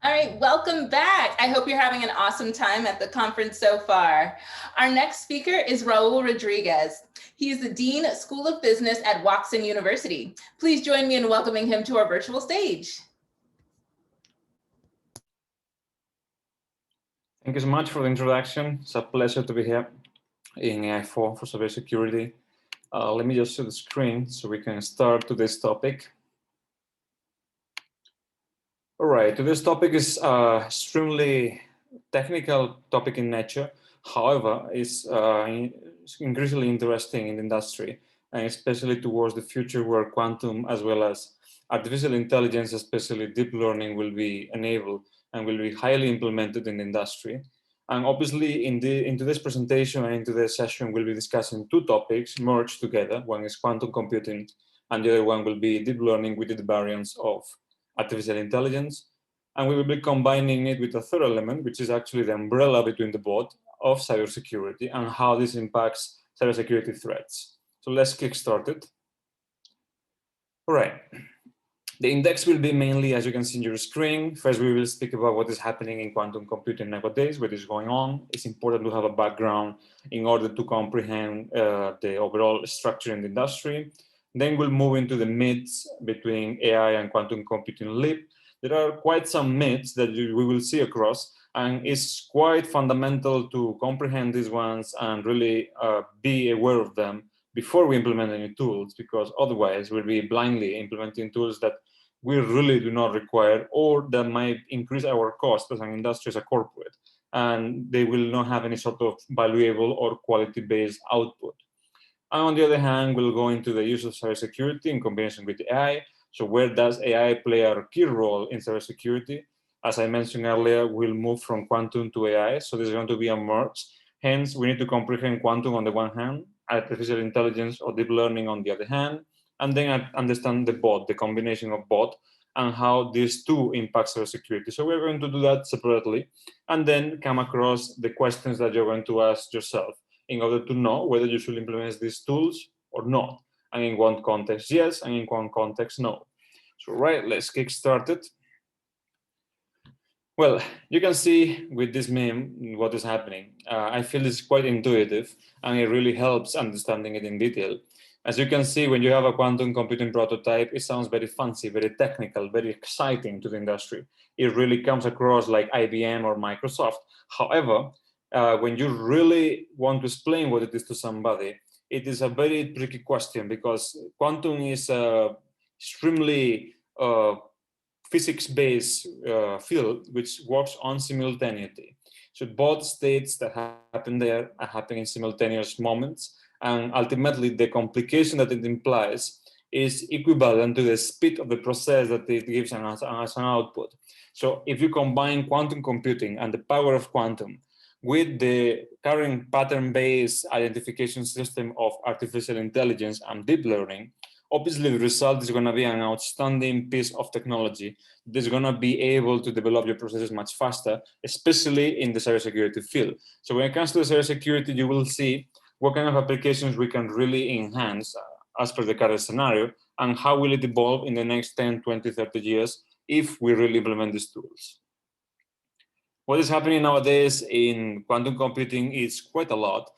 All right, welcome back. I hope you're having an awesome time at the conference so far. Our next speaker is Raul Rodriguez. He is the Dean School of Business at Woxsen University. Please join me in welcoming him to our virtual stage. Thank you so much for the introduction. It's a pleasure to be here in AI4 for cybersecurity. Let me just share the screen so we can start today's topic. All right, today's topic is extremely technical topic in nature. However, it's increasingly interesting in the industry, and especially towards the future where quantum as well as artificial intelligence, especially deep learning, will be enabled and will be highly implemented in the industry. And obviously, in today's presentation and in today's session, we'll be discussing two topics merged together. One is quantum computing, and the other one will be deep learning with the variants of artificial intelligence. And we will be combining it with a third element, which is actually the umbrella between the both of cybersecurity and how this impacts cybersecurity threats. So let's kick started. All right. The index will be mainly, as you can see on your screen. First, we will speak about what is happening in quantum computing nowadays, what is going on. It's important to have a background in order to comprehend the overall structure in the industry. Then we'll move into the myths between AI and quantum computing leap. There are quite some myths that we will see across, and it's quite fundamental to comprehend these ones and really be aware of them before we implement any tools, because otherwise we'll be blindly implementing tools that we really do not require, or that might increase our cost as an industry, as a corporate, and they will not have any sort of valuable or quality-based output. And on the other hand, we'll go into the use of cybersecurity in combination with AI. So where does AI play a key role in cybersecurity? As I mentioned earlier, we'll move from quantum to AI. So there's going to be a merge. Hence, we need to comprehend quantum on the one hand, artificial intelligence or deep learning on the other hand, and then understand the both, the combination of both, and how these two impact cybersecurity. So we're going to do that separately, and then come across the questions that you're going to ask yourself in order to know whether you should implement these tools or not. And in one context, yes, and in one context, no. So right, let's get started. Well, you can see with this meme what is happening. I feel it's quite intuitive, and it really helps understanding it in detail. As you can see, when you have a quantum computing prototype, it sounds very fancy, very technical, very exciting to the industry. It really comes across like IBM or Microsoft. However, when you really want to explain what it is to somebody, it is a very tricky question, because quantum is extremely physics-based field which works on simultaneity. So both states that happen there are happening in simultaneous moments, and ultimately the complication that it implies is equivalent to the speed of the process that it gives as an output. So if you combine quantum computing and the power of quantum with the current pattern-based identification system of artificial intelligence and deep learning, obviously the result is going to be an outstanding piece of technology that's going to be able to develop your processes much faster, especially in the cybersecurity field. So when it comes to the cybersecurity, you will see what kind of applications we can really enhance as per the current scenario, and how will it evolve in the next 10, 20, 30 years if we really implement these tools. What is happening nowadays in quantum computing is quite a lot.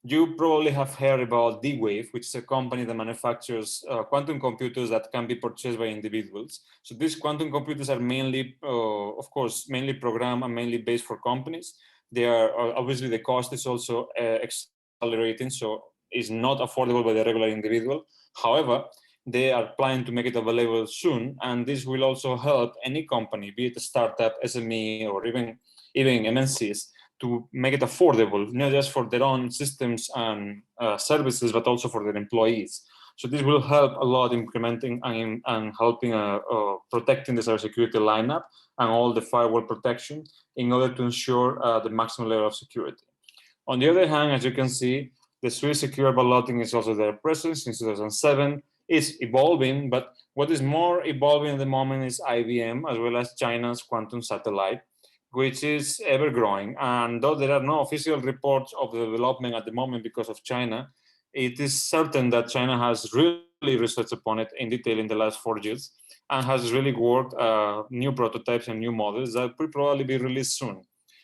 You probably have heard about D-Wave, which is a company that manufactures quantum computers that can be purchased by individuals. So these quantum computers are mainly, of course, mainly programmed and mainly based for companies. They are, obviously the cost is also accelerating, so it's not affordable by the regular individual. However, they are planning to make it available soon, and this will also help any company, be it a startup, SME, or even MNCs, to make it affordable, not just for their own systems and services, but also for their employees. So this will help a lot incrementing and helping protecting the cybersecurity lineup and all the firewall protection in order to ensure the maximum level of security. On the other hand, as you can see, the Swiss secure balloting is also there present since 2007. It's evolving, but what is more evolving at the moment is IBM, as well as China's quantum satellite, which is ever growing. And though there are no official reports of the development at the moment because of China, it is certain that China has really researched upon it in detail in the last 4 years and has really worked new prototypes and new models that will probably be released soon.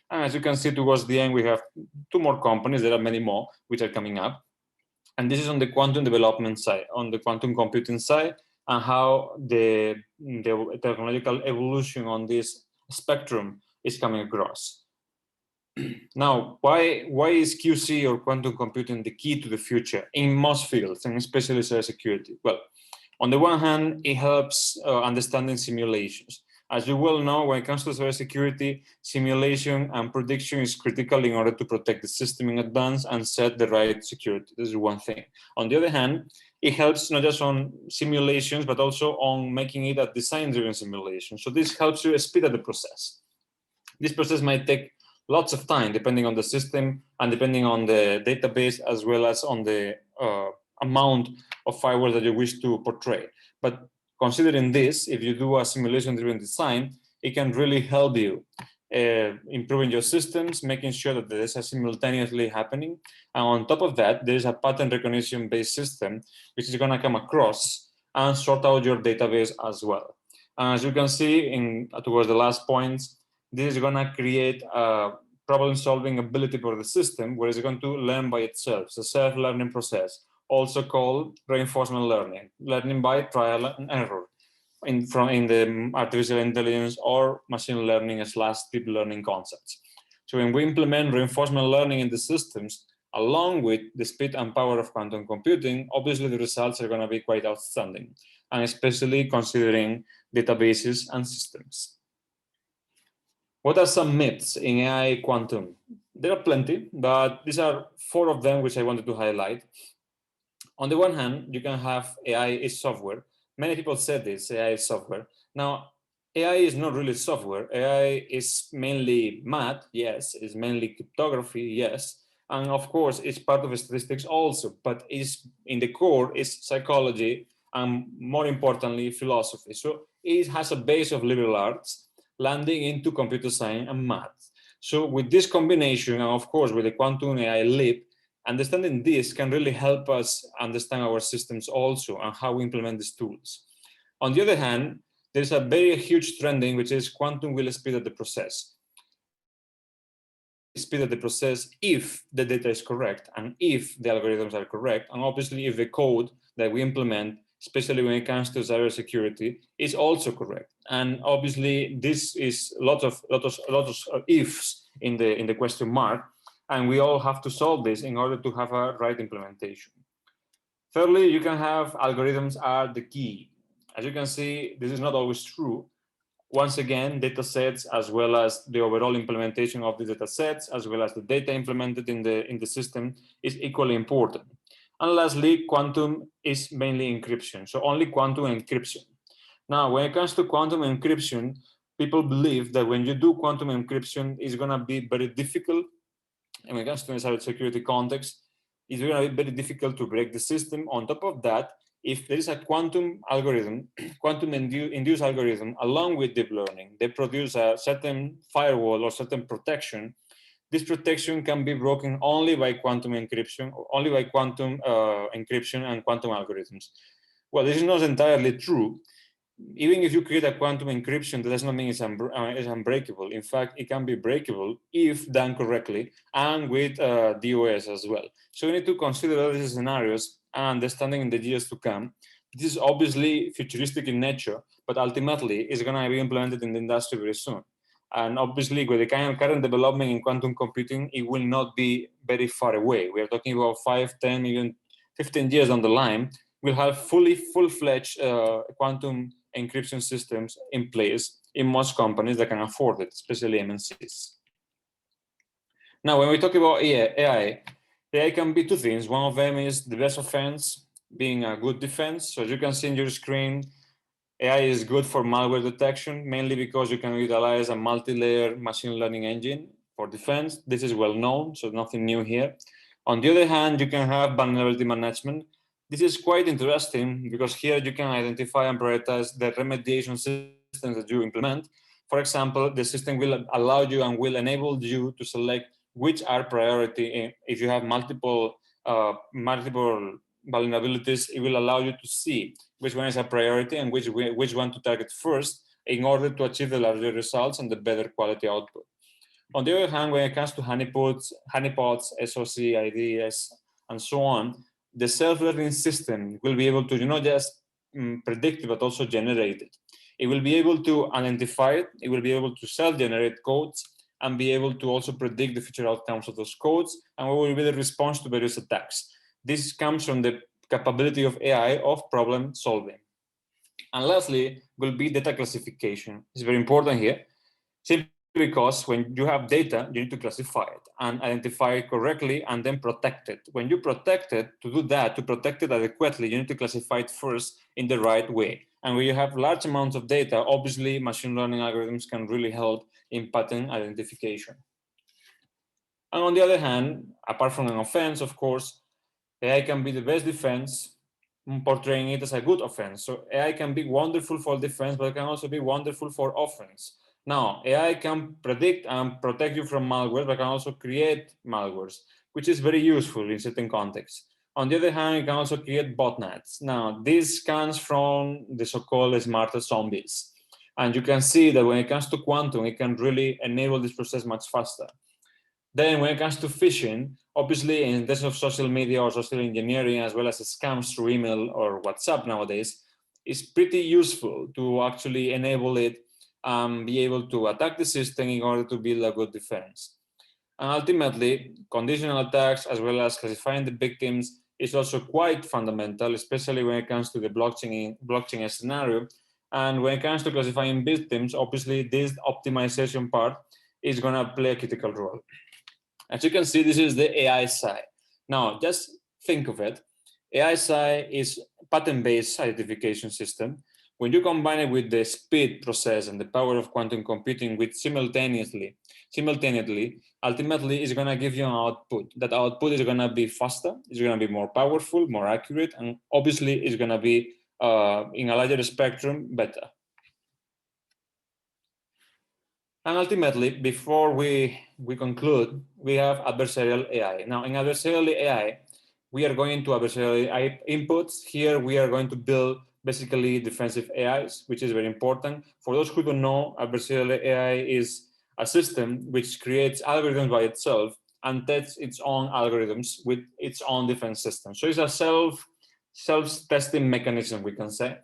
And as you can see towards the end, we have 2 more companies. There are many more which are coming up. And this is on the quantum development side, on the quantum computing side, and how the technological evolution on this spectrum is coming across. Now, why is QC or quantum computing the key to the future in most fields, and especially cybersecurity? Well, on the one hand, it helps understanding simulations. As you well know, when it comes to cybersecurity, simulation and prediction is critical in order to protect the system in advance and set the right security. This is one thing. On the other hand, it helps not just on simulations, but also on making it a design-driven simulation. So this helps you speed up the process. This process might take lots of time, depending on the system and depending on the database, as well as on the amount of firewalls that you wish to portray. But considering this, if you do a simulation-driven design, it can really help you improving your systems, making sure that this is simultaneously happening. And on top of that, there is a pattern recognition-based system, which is going to come across and sort out your database as well. And as you can see towards the last points, this is going to create a problem-solving ability for the system, where it's going to learn by itself. It's a self-learning process, also called reinforcement learning, learning by trial and error in the artificial intelligence or machine learning / deep learning concepts. So when we implement reinforcement learning in the systems, along with the speed and power of quantum computing, obviously the results are going to be quite outstanding, and especially considering databases and systems. What are some myths in AI quantum? There are plenty, but these are 4 of them which I wanted to highlight. On the one hand, you can have AI is software. Many people said this, AI is software. Now, AI is not really software. AI is mainly math, yes. It's mainly cryptography, yes. And of course, it's part of statistics also, but is in the core is psychology and, more importantly, philosophy. So it has a base of liberal arts landing into computer science and math. So with this combination, and of course with the quantum AI leap, understanding this can really help us understand our systems also and how we implement these tools. On the other hand, there's a very huge trending, which is quantum will speed up the process. Speed up the process if the data is correct and if the algorithms are correct, and obviously if the code that we implement, especially when it comes to cybersecurity, is also correct. And obviously this is lots of ifs in the question mark, and we all have to solve this in order to have a right implementation. Thirdly, you can have algorithms are the key. As you can see, this is not always true. Once again, data sets, as well as the overall implementation of the data sets, as well as the data implemented in the system, is equally important. And lastly, quantum is mainly encryption, so only quantum encryption. Now, when it comes to quantum encryption, people believe that when you do quantum encryption, it's going to be very difficult. And when it comes to the cybersecurity context, it's going to be very difficult to break the system. On top of that, if there is a quantum algorithm, quantum-induced algorithm, along with deep learning, they produce a certain firewall or certain protection. This protection can be broken only by quantum encryption, only by quantum encryption and quantum algorithms. Well, this is not entirely true. Even if you create a quantum encryption, that does not mean it's unbreakable. In fact, it can be breakable if done correctly and with DOS as well. So we need to consider all these scenarios and understanding in the years to come. This is obviously futuristic in nature, but ultimately it's going to be implemented in the industry very soon. And obviously, with the kind of current development in quantum computing, it will not be very far away. We are talking about 5, 10, even 15 years down the line. We'll have full-fledged quantum encryption systems in place in most companies that can afford it, especially MNCs. Now, when we talk about AI can be 2 things. One of them is the best offense being a good defense. So as you can see in your screen, AI is good for malware detection, mainly because you can utilize a multi-layer machine learning engine for defense. This is well known, so nothing new here. On the other hand, you can have vulnerability management. This is quite interesting because here you can identify and prioritize the remediation systems that you implement. For example, the system will allow you and will enable you to select which are priority if you have multiple vulnerabilities, it will allow you to see which one is a priority and which one to target first in order to achieve the larger results and the better quality output. On the other hand, when it comes to honeypots, SOC, IDs, and so on, the self-learning system will be able to not just predict, but also generate it. It will be able to identify it, it will be able to self-generate codes, and be able to also predict the future outcomes of those codes, and what will be the response to various attacks. This comes from the capability of AI of problem solving. And lastly, will be data classification. It's very important here, simply because when you have data, you need to classify it and identify it correctly and then protect it. When you protect it, to do that, to protect it adequately, you need to classify it first in the right way. And when you have large amounts of data, obviously machine learning algorithms can really help in pattern identification. And on the other hand, apart from an offense, of course, AI can be the best defense, portraying it as a good offense. So AI can be wonderful for defense, but it can also be wonderful for offense. Now, AI can predict and protect you from malware, but can also create malwares, which is very useful in certain contexts. On the other hand, it can also create botnets. Now, this comes from the so-called smarter zombies. And you can see that when it comes to quantum, it can really enable this process much faster. Then when it comes to phishing, obviously in terms of social media or social engineering, as well as scams through email or WhatsApp nowadays, it's pretty useful to actually enable it and be able to attack the system in order to build a good defense. And ultimately, conditional attacks, as well as classifying the victims, is also quite fundamental, especially when it comes to the blockchain scenario. And when it comes to classifying victims, obviously this optimization part is going to play a critical role. As you can see, this is the AI side. Now, just think of it. AI side is pattern-based identification system. When you combine it with the speed process and the power of quantum computing with simultaneously, ultimately it's going to give you an output. That output is going to be faster, it's going to be more powerful, more accurate, and obviously it's going to be in a larger spectrum better. And ultimately, before we conclude, we have adversarial AI. Now, in adversarial AI, we are going to adversarial AI inputs. Here, we are going to build basically defensive AIs, which is very important. For those who don't know, adversarial AI is a system which creates algorithms by itself and tests its own algorithms with its own defense system. So it's a self-testing mechanism, we can say.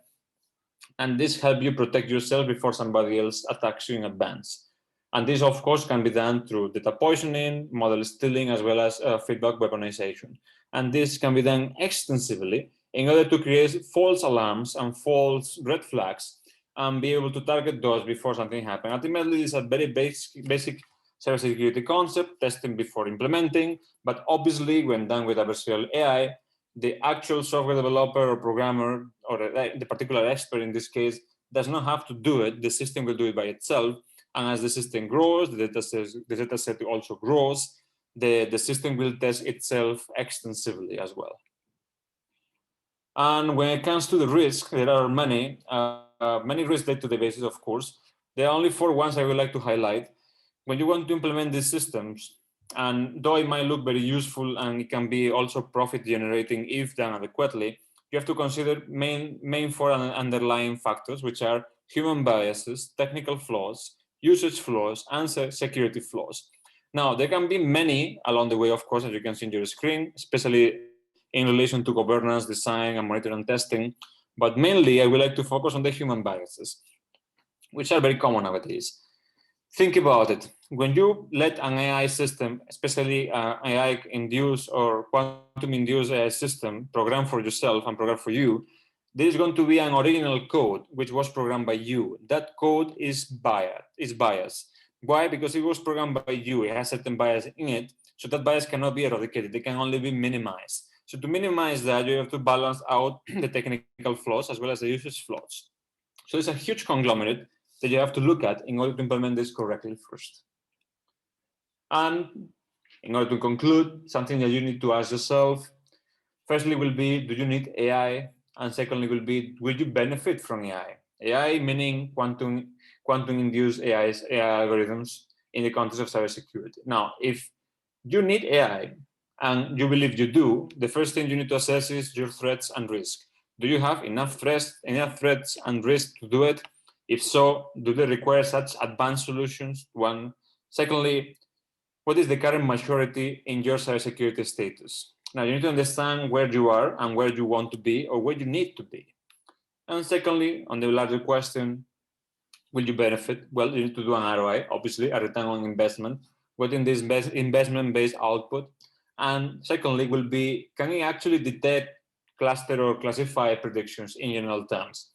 And this helps you protect yourself before somebody else attacks you in advance. And this, of course, can be done through data poisoning, model stealing, as well as feedback weaponization. And this can be done extensively in order to create false alarms and false red flags and be able to target those before something happens. Ultimately, this is a very basic cybersecurity concept, testing before implementing. But obviously, when done with adversarial AI, the actual software developer or programmer, or the particular expert in this case, does not have to do it. The system will do it by itself. And as the system grows, the data set also grows, the system will test itself extensively as well. And when it comes to the risk, there are many risk databases, of course. There are only 4 ones I would like to highlight. When you want to implement these systems, and though it might look very useful and it can be also profit generating if done adequately, you have to consider main 4 underlying factors, which are human biases, technical flaws, usage flaws, and security flaws. Now, there can be many along the way, of course, as you can see on your screen, especially in relation to governance, design, and monitoring and testing. But mainly, I would like to focus on the human biases, which are very common nowadays. Think about it. When you let an AI system, especially AI-induced or quantum-induced AI system, program for yourself and program for you, there is going to be an original code which was programmed by you. That code is biased. Why? Because it was programmed by you. It has certain bias in it, so that bias cannot be eradicated. It can only be minimized. So to minimize that, you have to balance out the technical flaws as well as the usage flaws. So it's a huge conglomerate that you have to look at in order to implement this correctly first. And in order to conclude, something that you need to ask yourself, firstly will be, do you need AI? And secondly will be, will you benefit from AI? AI meaning quantum-induced AI algorithms in the context of cybersecurity. Now, if you need AI and you believe you do, the first thing you need to assess is your threats and risk. Do you have enough threats and risks to do it? If so, do they require such advanced solutions? One. Secondly, what is the current maturity in your cybersecurity status? Now, you need to understand where you are and where you want to be or where you need to be. And secondly, on the larger question, will you benefit? Well, you need to do an ROI, obviously, a return on investment. What in this investment-based output? And secondly, will be, can it actually detect, cluster, or classify predictions in general terms?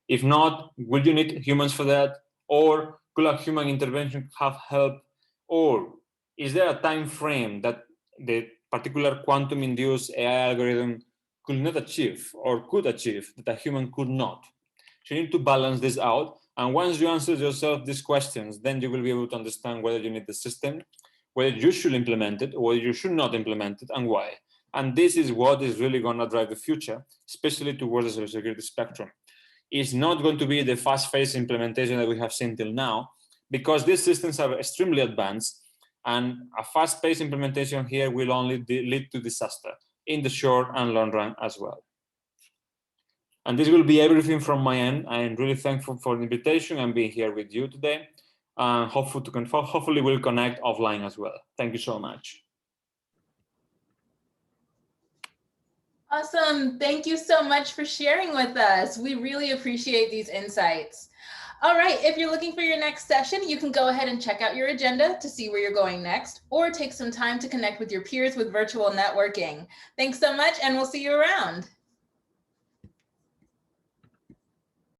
If not, will you need humans for that? Or could a human intervention have help? Or is there a time frame that the particular quantum-induced AI algorithm could not achieve or could achieve that a human could not? So you need to balance this out. And once you answer yourself these questions, then you will be able to understand whether you need the system, whether you should implement it, or whether you should not implement it, and why. And this is what is really going to drive the future, especially towards the cybersecurity spectrum. It's not going to be the fast-paced implementation that we have seen till now, because these systems are extremely advanced, and a fast-paced implementation here will only lead to disaster in the short and long run as well. And this will be everything from my end. I am really thankful for the invitation and being here with you today. Hopefully we'll connect offline as well. Thank you so much. Awesome. Thank you so much for sharing with us. We really appreciate these insights. All right, if you're looking for your next session, you can go ahead and check out your agenda to see where you're going next, or take some time to connect with your peers with virtual networking. Thanks so much, and we'll see you around.